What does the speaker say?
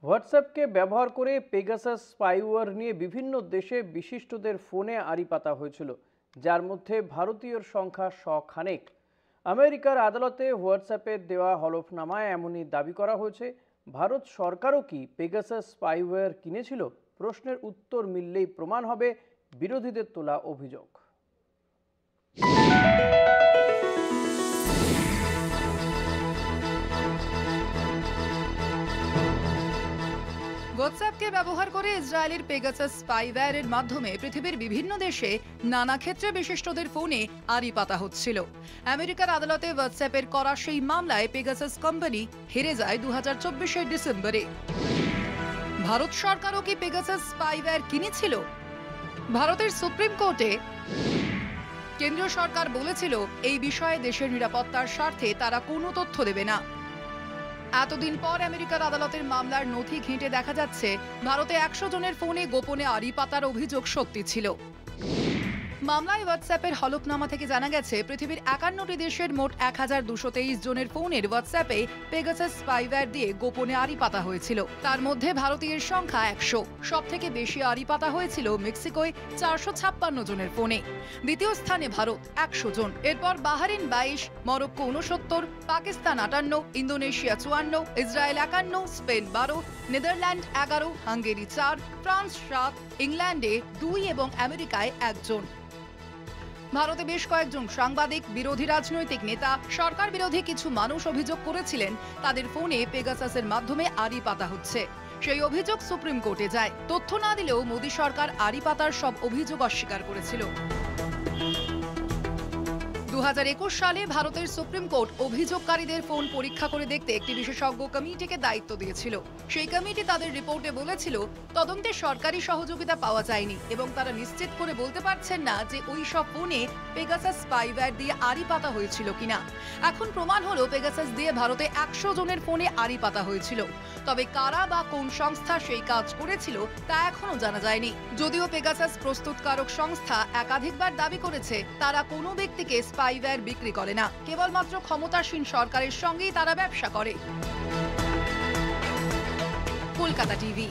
হোয়াটসঅ্যাপকে ব্যবহার করে Pegasus spyware নিয়ে বিভিন্ন দেশে বিশিষ্টদের ফোনে আড়ি পাতা হয়েছিল, যার মধ্যে ভারতীয়র সংখ্যা শখানেক। আমেরিকার আদালতে হোয়াটসঅ্যাপের দেওয়া হলফনামায় এমনই দাবি করা হয়েছে। ভারত সরকারও কি পেগাসাস স্পাইওয়্যার কিনেছিল? প্রশ্নের উত্তর মিললেই প্রমাণ হবে বিরোধীদের তোলা অভিযোগ। হোয়াটসঅ্যাপকে ব্যবহার করে ইসরায়েলের পেগাসাস স্পাইওয়্যারের মাধ্যমে পৃথিবীর বিভিন্ন দেশে নানা ক্ষেত্রে বিশিষ্টদের ফোনে আড়ি পাতা হচ্ছিল। আমেরিকার আদালতে হোয়াটসঅ্যাপের করা সেই মামলায় পেগাসাস কোম্পানি হেরে যায় 2024 ডিসেম্বরে। ভারত সরকারও কি পেগাসাস স্পাইওয়্যার কিনেছিল? ভারতের সুপ্রিম কোর্টে কেন্দ্রীয় সরকার বলেছিল এই বিষয়ে দেশের নিরাপত্তার স্বার্থে তারা কোনো তথ্য দেবে না। এতদিন পর আমেরিকার আদালতের মামলার নথি ঘেঁটে দেখা যাচ্ছে ভারতে 100 জনের ফোনে গোপনে আড়ি পাতার অভিযোগ সত্যি ছিল। মামলায় হোয়াটসঅ্যাপের হলফনামা থেকে জানা গেছে পৃথিবীর 51টি দেশের মোট 1223 জনের ফোনের হোয়াটসঅ্যাপে পেগাসাস স্পাইওয়্যার দিয়ে গোপনে আড়ি পাতা হয়েছিল। তার মধ্যে ভারতীয়ের সংখ্যা 100। সব থেকে বেশি আড়ি পাতা হয়েছিল মেক্সিকোয় 456 জনের ফোনে। দ্বিতীয় স্থানে ভারত 100 জন। এরপর Bahrain 22, Morocco 69, Pakistan 58, Indonesia 54, Israel 51, Spain 12, Netherland 11, Hungary 4, France 7, ইংল্যান্ডে 2 এবং আমেরিকায় 1 জন। ভারতে বেশ কয়েকজন সাংবাদিক, বিরোধী রাজনৈতিক নেতা, সরকার বিরোধী কিছু মানুষ অভিযোগ করেছিলেন তাদের ফোনে পেগাসাসের মাধ্যমে আড়ি পাতা হচ্ছে। সেই অভিযোগ সুপ্রিম কোর্টে যায়। তথ্য না দিলেও মোদী সরকার আড়ি পাতার সব অভিযোগ অস্বীকার করেছিল। 2021 সালে ভারতের সুপ্রিম কোর্ট অভিযোগকারীদের ফোন পরীক্ষা করে দেখতে একটি বিশেষজ্ঞ কমিটিকে দায়িত্ব দিয়েছিল। সেই কমিটি তাদের রিপোর্টে বলেছিল তদন্তে সরকারি সহযোগিতা পাওয়া যায়নি এবং তারা নিশ্চিত করে বলতে পারছেন না যে ওই সব ফোনে পেগাসাস স্পাইওয়্যার দিয়ে আড়ি পাতা হয়েছিল কিনা। এখন প্রমাণ হলো পেগাসাস দিয়ে ভারতে 100 জনের ফোনে আড়ি পাতা হয়েছিল। তবে কারা বা কোন সংস্থা সেই কাজ করেছিল তা এখনো জানা যায়নি। যদিও পেগাসাস প্রস্তুতকারক সংস্থা একাধিকবার দাবি করেছে তারা কোনো ব্যক্তিকে স্পাইওয়্যার বিক্রি করে না, কেবলমাত্র ক্ষমতাসীন সরকারের সঙ্গেই তারা ব্যবসা করে। কলকাতা টিভি।